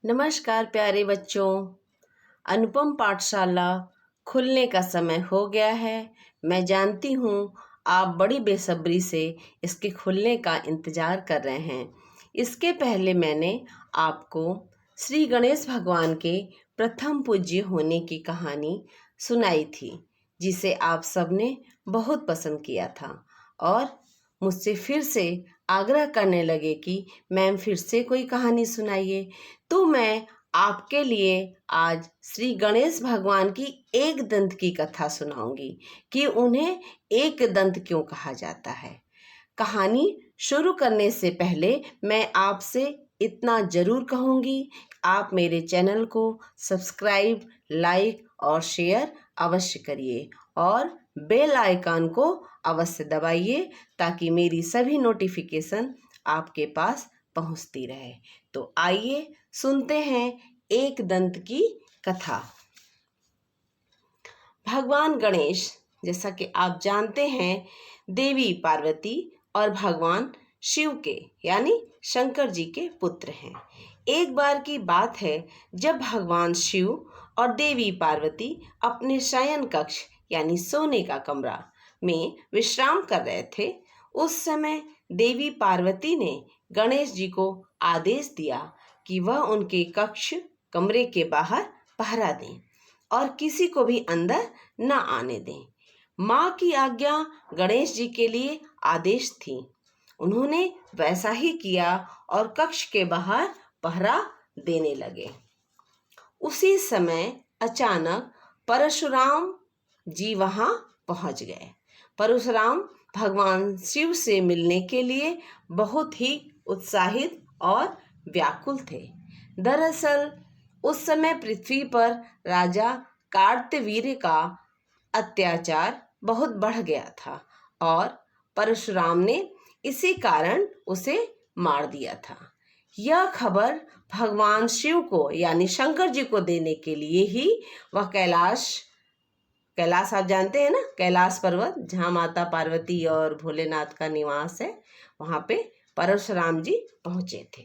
नमस्कार प्यारे बच्चों। अनुपम पाठशाला खुलने का समय हो गया है। मैं जानती हूँ आप बड़ी बेसब्री से इसके खुलने का इंतज़ार कर रहे हैं। इसके पहले मैंने आपको श्री गणेश भगवान के प्रथम पूज्य होने की कहानी सुनाई थी, जिसे आप सबने बहुत पसंद किया था और मुझसे फिर से आग्रह करने लगे कि मैम फिर से कोई कहानी सुनाइए। तो मैं आपके लिए आज श्री गणेश भगवान की एक दंत की कथा सुनाऊंगी कि उन्हें एक दंत क्यों कहा जाता है। कहानी शुरू करने से पहले मैं आपसे इतना जरूर कहूँगी, आप मेरे चैनल को सब्सक्राइब, लाइक और शेयर अवश्य करिए और बेल आइकन को अवश्य दबाइए ताकि मेरी सभी नोटिफिकेशन आपके पास पहुंचती रहे। तो आइए सुनते हैं एक दंत की कथा। भगवान गणेश, जैसा कि आप जानते हैं, देवी पार्वती और भगवान शिव के यानी शंकर जी के पुत्र हैं। एक बार की बात है जब भगवान शिव और देवी पार्वती अपने शयन कक्ष यानी सोने का कमरा में विश्राम कर रहे थे। उस समय देवी पार्वती ने गणेश जी को आदेश दिया कि वह उनके कमरे के बाहर पहरा दें और किसी को भी अंदर न आने दें। माँ की आज्ञा गणेश जी के लिए आदेश थी। उन्होंने वैसा ही किया और कक्ष के बाहर पहरा देने लगे। उसी समय अचानक परशुराम जी वहां पहुंच गए। परशुराम भगवान शिव से मिलने के लिए बहुत ही उत्साहित और व्याकुल थे। दरअसल उस समय पृथ्वी पर राजा कार्तवीर्य का अत्याचार बहुत बढ़ गया था और परशुराम ने इसी कारण उसे मार दिया था। यह खबर भगवान शिव को यानी शंकर जी को देने के लिए ही वह कैलाश आप जानते हैं ना, कैलाश पर्वत जहाँ माता पार्वती और भोलेनाथ का निवास है, वहाँ पे परशुराम जी पहुँचे थे।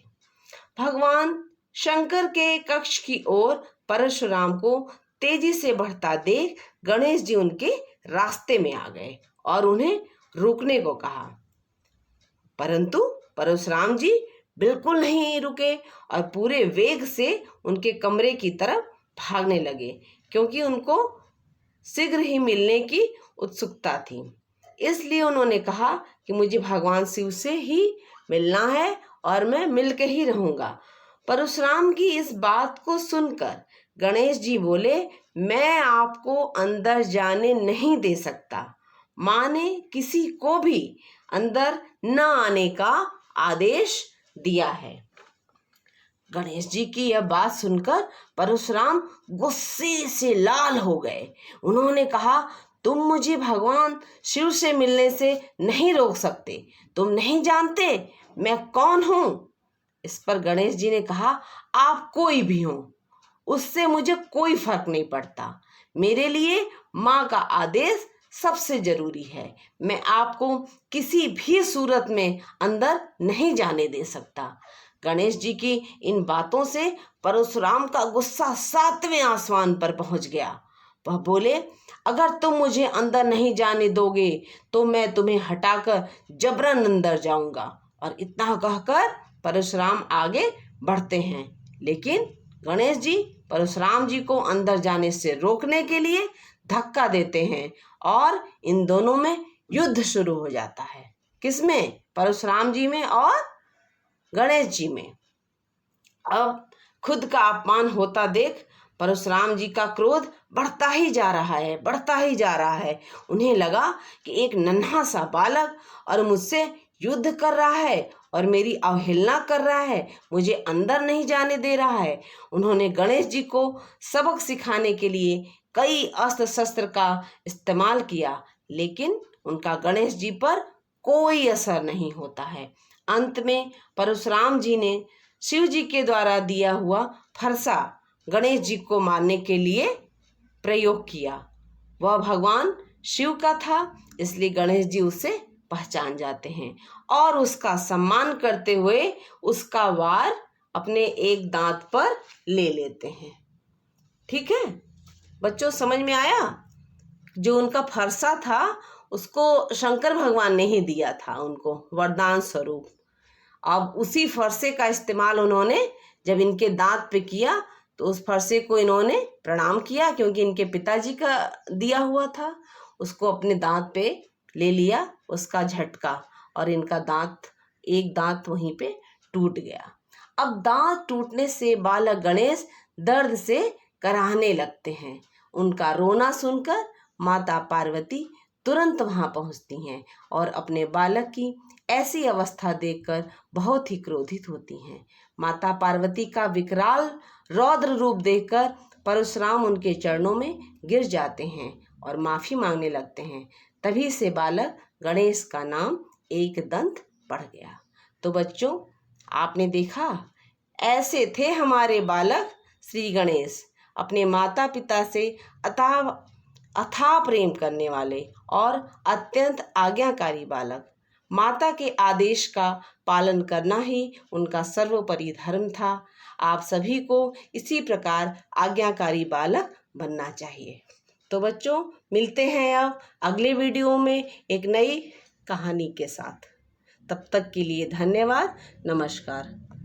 भगवान शंकर के कक्ष की ओर परशुराम को तेजी से बढ़ता देख गणेश जी उनके रास्ते में आ गए और उन्हें रुकने को कहा, परंतु परशुराम जी बिल्कुल नहीं रुके और पूरे वेग से उनके कमरे की तरफ भागने लगे, क्योंकि उनको शीघ्र ही मिलने की उत्सुकता थी। इसलिए उन्होंने कहा कि मुझे भगवान शिव से ही मिलना है और मैं मिलके ही रहूंगा। परशुराम की इस बात को सुनकर गणेश जी बोले, मैं आपको अंदर जाने नहीं दे सकता। माँ ने किसी को भी अंदर न आने का आदेश दिया है। गणेश जी की यह बात सुनकर परशुराम गुस्से से लाल हो गए। उन्होंने कहा, तुम मुझे भगवान शिव से मिलने से नहीं रोक सकते। तुम नहीं जानते मैं कौन हूँ। इस पर गणेश जी ने कहा, आप कोई भी हो, उससे मुझे कोई फर्क नहीं पड़ता। मेरे लिए माँ का आदेश सबसे जरूरी है। मैं आपको किसी भी सूरत में अंदर नहीं जाने दे सकता। गणेश जी की इन बातों से परशुराम का गुस्सा 7वें आसमान पर पहुंच गया। वह बोले, अगर तुम मुझे अंदर नहीं जाने दोगे तो मैं तुम्हें हटाकर जबरन अंदर जाऊंगा। और इतना कहकर परशुराम आगे बढ़ते हैं, लेकिन गणेश जी परशुराम जी को अंदर जाने से रोकने के लिए धक्का देते हैं और इन दोनों में युद्ध शुरू हो जाता है। किसमें? परशुराम जी में और गणेश जी में। अब खुद का अपमान होता देख परशुराम जी का क्रोध बढ़ता ही जा रहा है। उन्हें लगा कि एक नन्हा सा बालक और मुझसे युद्ध कर रहा है और मेरी अवहेलना कर रहा है, मुझे अंदर नहीं जाने दे रहा है। उन्होंने गणेश जी को सबक सिखाने के लिए कई अस्त्र शस्त्र का इस्तेमाल किया, लेकिन उनका गणेश जी पर कोई असर नहीं होता है। अंत में परशुराम जी ने शिव जी के द्वारा दिया हुआ फरसा गणेश जी को मारने के लिए प्रयोग किया। वह भगवान शिव का था, इसलिए गणेश जी उसे पहचान जाते हैं और उसका सम्मान करते हुए उसका वार अपने एक दांत पर ले लेते हैं। ठीक है बच्चों, समझ में आया? जो उनका फरसा था उसको शंकर भगवान ने ही दिया था उनको वरदान स्वरूप। अब उसी फरसे का इस्तेमाल उन्होंने जब इनके दांत पे किया तो उस फरसे को इन्होंने प्रणाम किया, क्योंकि इनके पिताजी का दिया हुआ था। उसको अपने दांत पे ले लिया उसका झटका, और इनका दांत, एक दांत वहीं पे टूट गया। अब दांत टूटने से बालक गणेश दर्द से कराहने लगते हैं। उनका रोना सुनकर माता पार्वती तुरंत वहां पहुंचती हैं और अपने बालक की ऐसी अवस्था देखकर बहुत ही क्रोधित होती हैं। माता पार्वती का विकराल रौद्र रूप देखकर परशुराम उनके चरणों में गिर जाते हैं और माफी मांगने लगते हैं। तभी से बालक गणेश का नाम एकदंत पड़ गया। तो बच्चों, आपने देखा, ऐसे थे हमारे बालक श्री गणेश, अपने माता पिता से अथाह प्रेम करने वाले और अत्यंत आज्ञाकारी बालक। माता के आदेश का पालन करना ही उनका सर्वोपरि धर्म था। आप सभी को इसी प्रकार आज्ञाकारी बालक बनना चाहिए। तो बच्चों, मिलते हैं अब अगले वीडियो में एक नई कहानी के साथ। तब तक के लिए धन्यवाद। नमस्कार।